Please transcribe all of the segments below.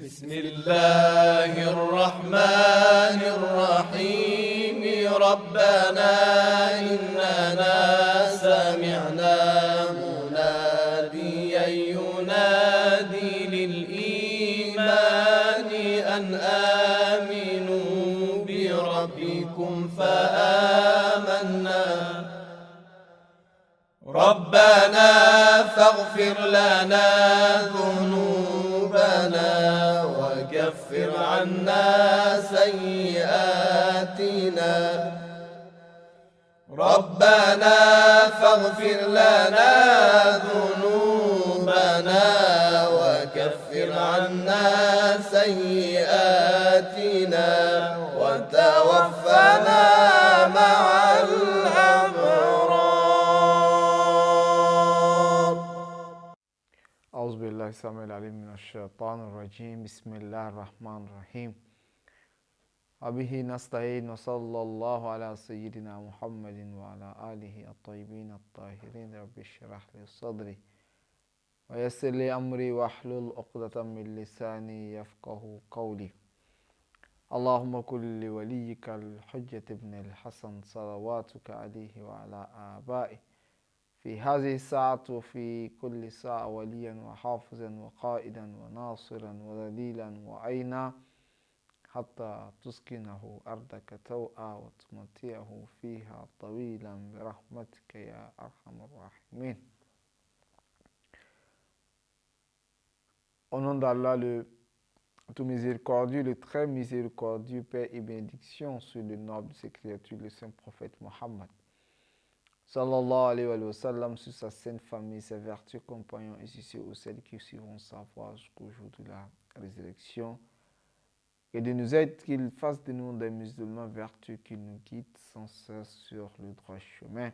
بسم الله الرحمن الرحيم ربنا إننا سمعنا مناديا ينادي للإيمان أن آمنوا بربكم فآمنا ربنا فاغفر لنا ذنوبنا وكفر عنا سيئاتنا ربنا فاغفر لنا ذنوبنا وكفر عنا سيئاتنا وتوفنا مع الأبرار. أعوذ بالله السميع العليم من الشيطان الرجيم. بسم الله الرحمن الرحيم. وبه نستعين وصلى الله على سيدنا محمد وعلى آله الطيبين الطاهرين. رب اشرح لي صدري ويسر لي أمري واحلل عقدة من لساني يفقه قولي. اللهم كن لوليك الحجة ابن الحسن صلواتك عليه وعلى آبائه في هذه الساعة وفي كل ساعة وليا وحافظا وقائدا وناصرا وذليلا وعينا حتى تسكنه أرضك توءا وتمتعه فيها طويلا برحمتك يا أرحم الراحمين. Au nom d'Allah, le tout miséricordieux, le très miséricordieux, paix et bénédiction sur le noble de ses créatures, le saint prophète Mohammed. Sallallahu alayhi wa sallam, sur sa sainte famille, ses vertus compagnons et sur ceux ou celles qui suivront sa voie jusqu'au jour de la résurrection. Et de nous aider qu'il fasse de nous des musulmans vertueux, qu'il nous guide sans cesse sur le droit chemin.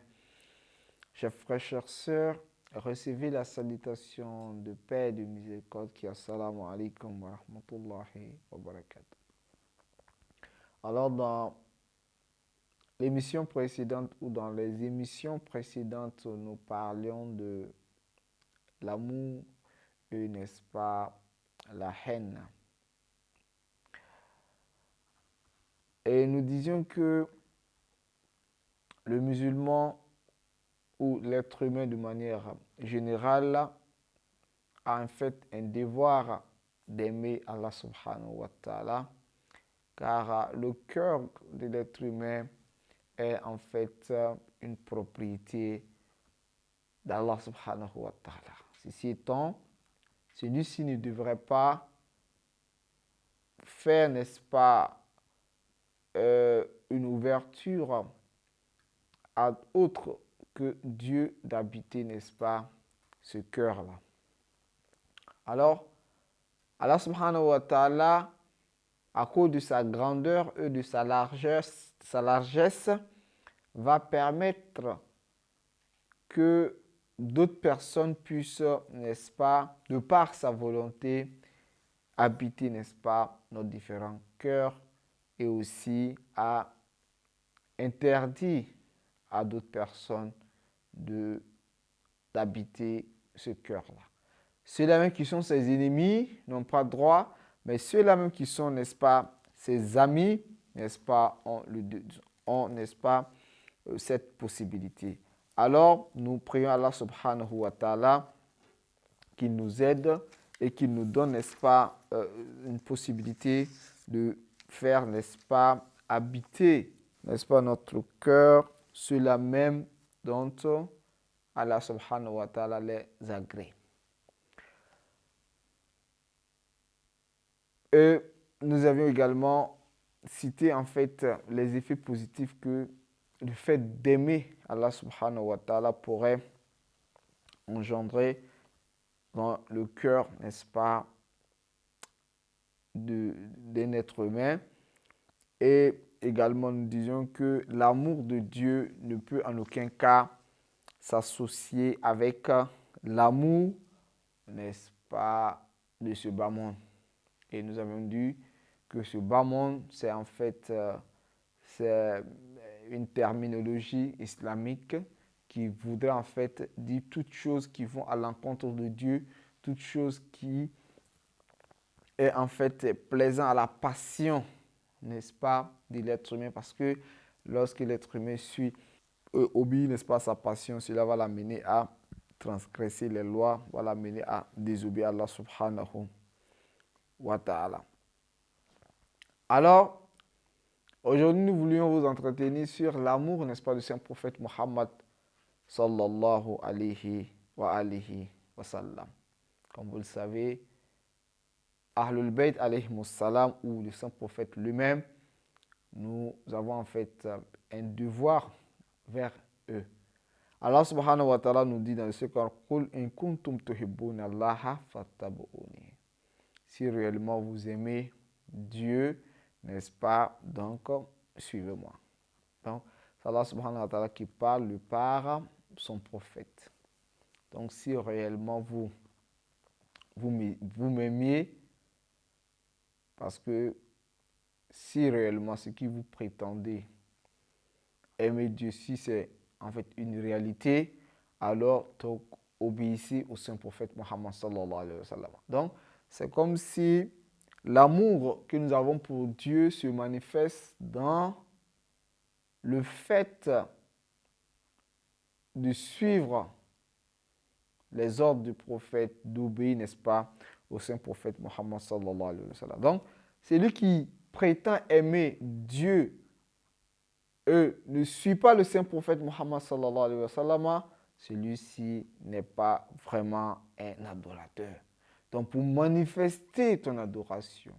Chers frères, chères sœurs, recevez la salutation de paix et de miséricorde qui est assalamu alaikum wa rahmatullahi wa barakatuh. Alors dans l'émission précédente ou dans les émissions précédentes, nous parlions de l'amour et, n'est-ce pas, la haine. Et nous disions que le musulman ou l'être humain de manière générale a en fait un devoir d'aimer Allah subhanahu wa ta'ala, car le cœur de l'être humain est en fait une propriété d'Allah subhanahu wa ta'ala. Ceci étant, celui-ci ne devrait pas faire, n'est-ce pas, une ouverture à autre que Dieu d'habiter, n'est-ce pas, ce cœur-là. Alors, Allah subhanahu wa ta'ala, à cause de sa grandeur et de sa largesse, va permettre que d'autres personnes puissent, n'est-ce pas, de par sa volonté, habiter, n'est-ce pas, nos différents cœurs, et aussi à interdire à d'autres personnes d'habiter ce cœur-là. Ceux-là même qui sont ses ennemis n'ont pas droit, mais ceux-là même qui sont, n'est-ce pas, ses amis, n'est-ce pas, ont, n'est-ce pas, cette possibilité. Alors, nous prions Allah subhanahu wa ta'ala qu'il nous aide et qu'il nous donne, n'est-ce pas, une possibilité de faire, n'est-ce pas, habiter, n'est-ce pas, notre cœur, ceux-là même dont Allah subhanahu wa ta'ala les agrée. Et nous avions également cité en fait les effets positifs que le fait d'aimer Allah subhanahu wa ta'ala pourrait engendrer dans le cœur, n'est-ce pas, d'un être humain. Et également, nous disions que l'amour de Dieu ne peut en aucun cas s'associer avec l'amour, n'est-ce pas, de ce bas monde. Et nous avons dit que ce bas monde, c'est en fait c'est une terminologie islamique qui voudrait en fait dire toutes choses qui vont à l'encontre de Dieu, toutes choses qui est en fait plaisant à la passion, n'est-ce pas, de l'être humain, parce que lorsque l'être humain obéit, n'est-ce pas, à sa passion, cela va l'amener à transgresser les lois, va l'amener à désobéir à Allah subhanahu wa ta'ala. Alors, aujourd'hui, nous voulions vous entretenir sur l'amour, n'est-ce pas, du saint prophète Muhammad sallallahu alayhi wa sallam. Comme vous le savez, Ahlul Bayt alayhimus salam, ou le saint prophète lui-même, nous avons en fait un devoir vers eux. Allah subhanahu wa ta'ala nous dit dans le Coran, Qul in kuntum tuhibbuna Allaha fattabi'uni. Si réellement vous aimez Dieu, n'est-ce pas, donc suivez-moi. Donc, c'est Allah subhanahu wa ta'ala qui parle par son prophète. Donc, si réellement vous m'aimiez, parce que si réellement ce que vous prétendez aimer Dieu, si c'est en fait une réalité, alors donc, obéissez au saint prophète Muhammad sallallahu alayhi wa sallam. Donc, c'est comme si l'amour que nous avons pour Dieu se manifeste dans le fait de suivre les ordres du prophète, d'obéir, n'est-ce pas, au saint prophète Muhammad sallallahu alayhi wa sallam. Donc, celui qui prétend aimer Dieu ne suit pas le saint prophète Muhammad sallallahu alayhi wa sallam, celui-ci n'est pas vraiment un adorateur. Donc, pour manifester ton adoration,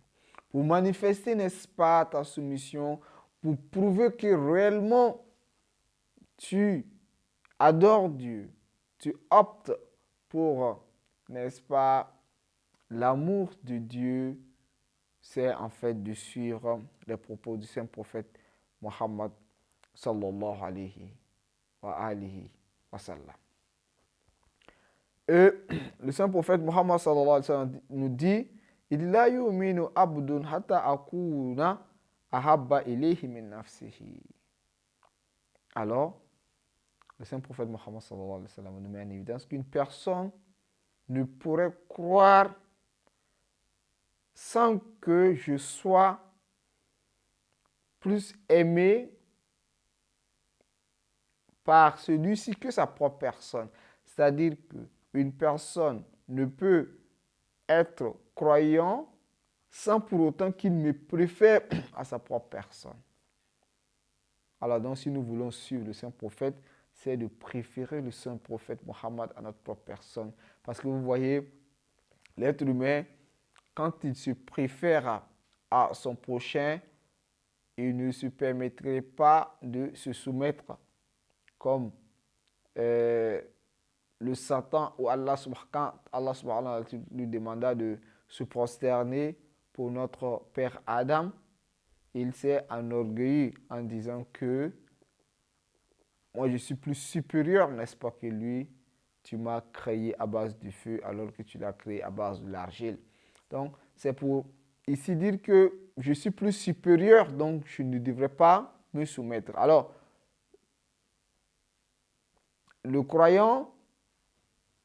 pour manifester, n'est-ce pas, ta soumission, pour prouver que réellement tu adores Dieu, tu optes pour, n'est-ce pas, l'amour de Dieu, c'est en fait de suivre les propos du saint prophète Muhammad sallallahu alayhi wa sallam. Et le saint prophète Muhammad sallallahu alayhi wa sallam nous dit, il la yu'minu abdun hatta akuna ahabba ilayhi min nafsihi. Alors, le saint prophète Muhammad sallallahu alayhi wa sallam nous met en évidence qu'une personne ne pourrait croire sans que je sois plus aimé par celui-ci que sa propre personne. C'est-à-dire qu'une personne ne peut être croyant sans pour autant qu'il me préfère à sa propre personne. Alors donc, si nous voulons suivre le saint prophète, c'est de préférer le saint prophète Muhammad à notre propre personne. Parce que vous voyez, l'être humain, quand il se préfère à son prochain, il ne se permettrait pas de se soumettre comme le Satan ou Allah subhanahu wa ta'ala lui demanda de se prosterner pour notre père Adam. Il s'est enorgueilli en disant que moi je suis plus supérieur, n'est-ce pas, que lui. Tu m'as créé à base du feu alors que tu l'as créé à base de l'argile. Donc, c'est pour ici dire que je suis plus supérieur, donc je ne devrais pas me soumettre. Alors, le croyant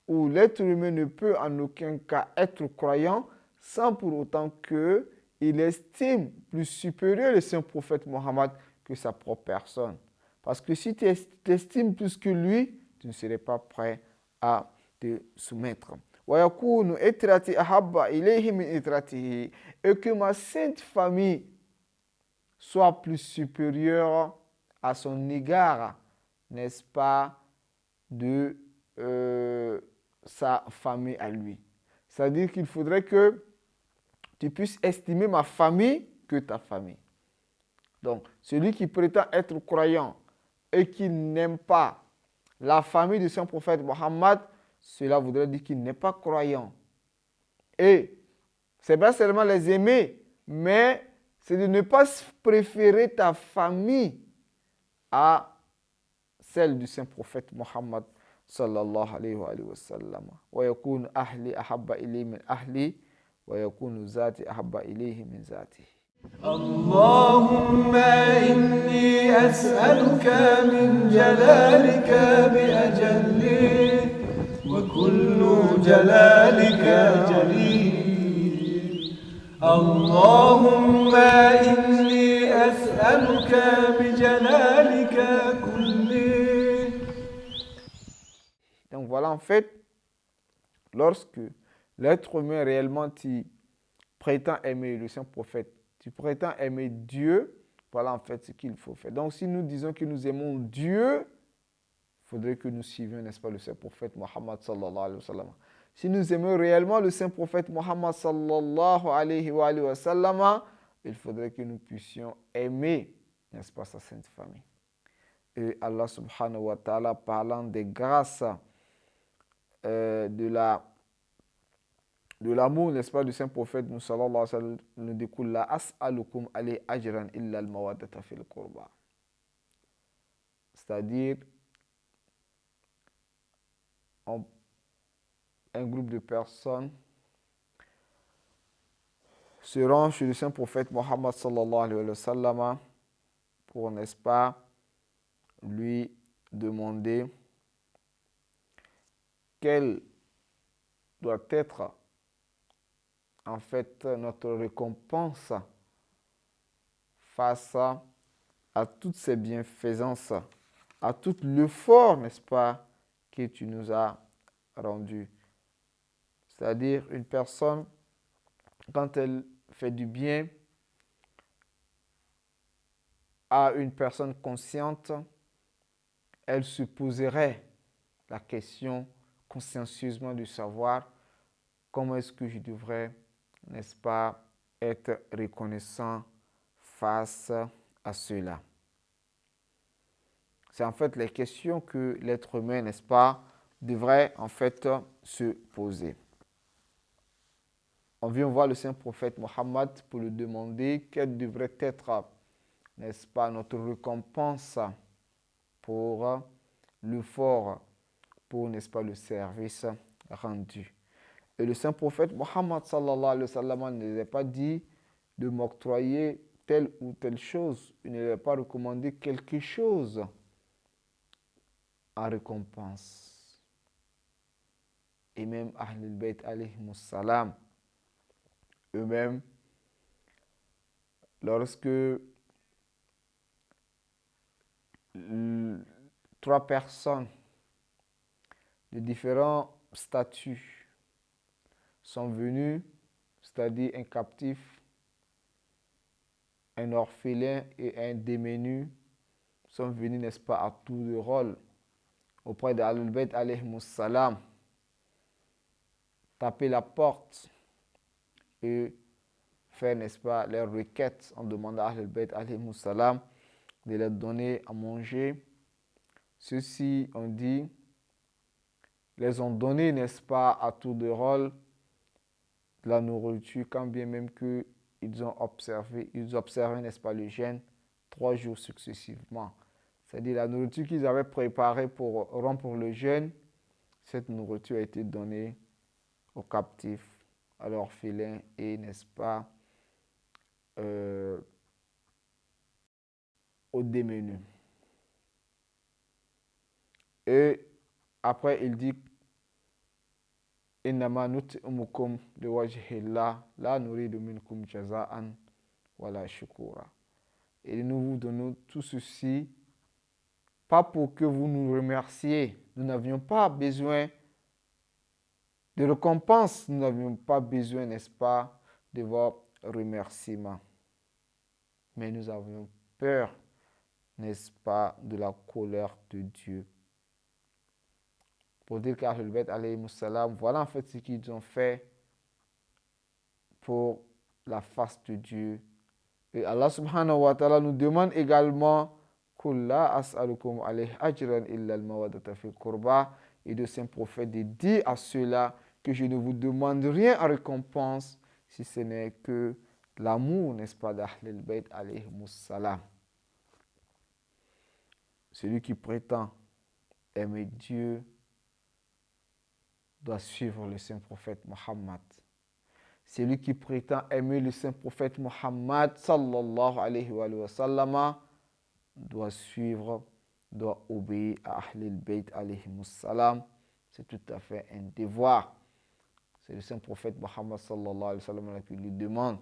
ou l'être humain ne peut en aucun cas être croyant sans pour autant qu'il estime plus supérieur le saint prophète Mohammed que sa propre personne. Parce que si tu estimes plus que lui, tu ne serais pas prêt à te soumettre. Et que ma sainte famille soit plus supérieure à son égard, n'est-ce pas, de sa famille à lui. C'est-à-dire qu'il faudrait que tu puisses estimer ma famille que ta famille. Donc, celui qui prétend être croyant et qui n'aime pas la famille du saint prophète Mohammed, cela voudrait dire qu'il n'est pas croyant. Et c'est pas seulement les aimer, mais c'est de ne pas préférer ta famille à celle du saint prophète Mohammed sallallahu alayhi wa sallam. Wa yakunu ahli ahabba ilayhi min ahli wa yakunu zati ahabba ilayhi min zati. اللهم إني أسألك من جلالك بأجله وكل جلالك جليل اللهم إني أسألك بجلالك كله. Donc voilà, en fait, lorsque l'être humain réellement prétend aimer le saint prophète, tu prétends aimer Dieu, voilà en fait ce qu'il faut faire. Donc si nous disons que nous aimons Dieu, il faudrait que nous suivions, n'est-ce pas, le saint prophète Mohammed sallallahu alayhi wa sallam. Si nous aimons réellement le saint prophète Mohammed sallallahu alayhi wa sallam, il faudrait que nous puissions aimer, n'est-ce pas, sa sainte famille. Et Allah subhanahu wa ta'ala, parlant des grâces de l'amour, n'est-ce pas, du saint prophète, nous sallallahu alayhi wa sallam, nous découle la as'alukum alayhi ajran illa al-mawaddata fil qurba. C'est-à-dire, un groupe de personnes se rend chez le saint prophète Mohammed sallallahu alayhi wa sallam pour, n'est-ce pas, lui demander quelle doit être en fait notre récompense face à toutes ces bienfaisances, à tout l'effort, n'est-ce pas, que tu nous as rendu. C'est-à-dire une personne, quand elle fait du bien à une personne consciente, elle se poserait la question consciencieusement de savoir comment est-ce que je devrais, n'est-ce pas, être reconnaissant face à cela. C'est en fait les questions que l'être humain, n'est-ce pas, devrait en fait se poser. On vient voir le saint prophète Mohammed pour lui demander quelle devrait être, n'est-ce pas, notre récompense pour l'effort, pour, n'est-ce pas, le service rendu. Et le saint prophète Mohammed sallallahu alayhi wa sallam ne lui a pas dit de m'octroyer telle ou telle chose. Il ne lui a pas recommandé quelque chose en récompense. Et même Ahlul Bayt alayhimus salam, eux-mêmes, lorsque trois personnes de différents statuts sont venus, c'est-à-dire un captif, un orphelin et un démenu, sont venus, n'est-ce pas, à tour de rôle auprès de Ahlul Bayt alayhimus salam, taper la porte et faire, n'est-ce pas, leurs requêtes en demandant à Ahlul Bayt alayhimus salam de leur donner à manger. Ceux-ci ont dit, les ont donné, n'est-ce pas, à tour de rôle de la nourriture, quand bien même qu'ils ont observé, n'est-ce pas, le jeûne 3 jours successivement. C'est-à-dire la nourriture qu'ils avaient préparée pour rompre le jeûne, cette nourriture a été donnée aux captifs, à l'orphelin et, n'est-ce pas, aux démenus. Et après, il dit Innama nut'imukum liwajhillah la nuridu minkum jaza'an wala shukura. Et nous vous donnons tout ceci, pas pour que vous nous remerciez. Nous n'avions pas besoin de récompense, nous n'avions pas besoin, n'est-ce pas, de vos remerciements. Mais nous avions peur, n'est-ce pas, de la colère de Dieu. Pour dire qu'Ahlul Bayt alayhimus salam, voilà en fait ce qu'ils ont fait pour la face de Dieu. Et Allah subhanahu wa ta'ala nous demande également Kulla as'alukum alayhi ajran illa al-mawaddata fil qurba, et de saint prophète de dire à ceux-là que je ne vous demande rien en récompense si ce n'est que l'amour, n'est-ce pas, d'Ahlul Bayt alayhimus salam. Celui qui prétend aimer Dieu doit suivre le saint prophète Mohammed. Celui qui prétend aimer le saint prophète Mohammed sallallahu alayhi wa sallam doit suivre, doit obéir à Ahlul Bayt alayhimus salam. C'est tout à fait un devoir. C'est le saint prophète Muhammad sallallahu alayhi wa sallam qui lui demande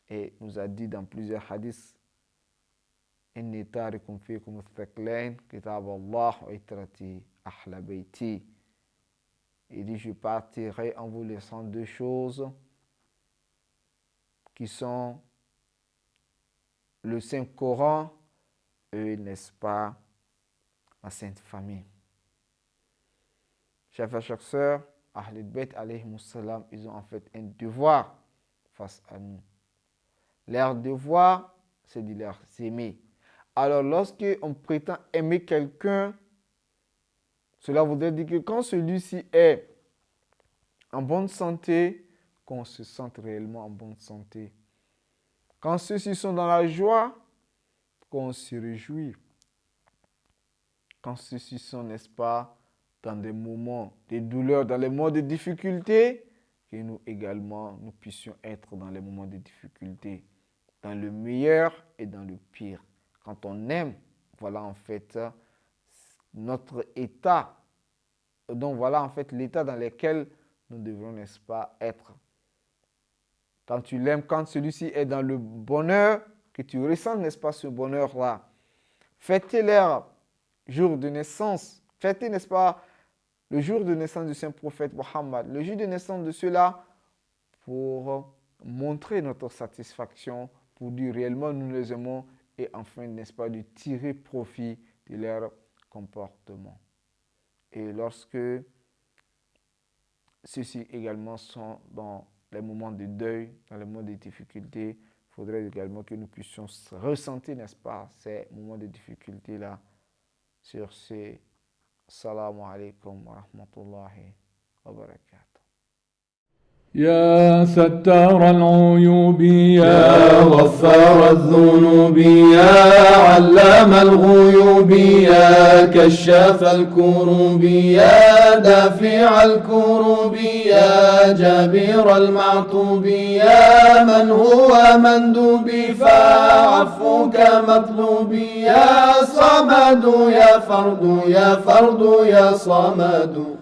et nous a dit dans plusieurs hadiths Inni tarikum fikum thaqlain kitab Allah wa itrati ahla bayti. Il dit je partirai en vous laissant deux choses qui sont le Saint-Coran et, n'est-ce pas, la Sainte Famille. Chers frères, chères sœurs, Ahlul Bayt alayhimus salam, ils ont en fait un devoir face à nous. Leur devoir, c'est de leur aimer. Alors, lorsque on prétend aimer quelqu'un, cela voudrait dire que quand celui-ci est en bonne santé, qu'on se sente réellement en bonne santé. Quand ceux-ci sont dans la joie, qu'on se réjouit. Quand ceux-ci sont, n'est-ce pas, dans des moments de douleur, dans les moments de difficulté, que nous également, nous puissions être dans les moments de difficulté, dans le meilleur et dans le pire. Quand on aime, voilà en fait notre état. Donc voilà en fait l'état dans lequel nous devons, n'est-ce pas, être. Quand tu l'aimes, quand celui-ci est dans le bonheur, que tu ressens, n'est-ce pas, ce bonheur-là. Fêtez leur jour de naissance. Fêtez, n'est-ce pas, le jour de naissance du saint prophète Mohammed. Le jour de naissance de ceux-là pour montrer notre satisfaction, pour dire réellement nous les aimons et enfin, n'est-ce pas, de tirer profit de leur comportement. Et lorsque ceux-ci également sont dans les moments de deuil, dans les moments de difficulté, il faudrait également que nous puissions ressentir, n'est-ce pas, ces moments de difficulté-là. Sur ce, assalamu alaikum wa rahmatullahi wa barakatuh. يا ستار العيوب يا غفار الذنوب يا علام الغيوب يا كشاف الكروب يا دافع الكروب يا جابر المعطوب يا من هو مندوب فعفوك مطلوب يا صمد يا فرد يا فرد يا صمد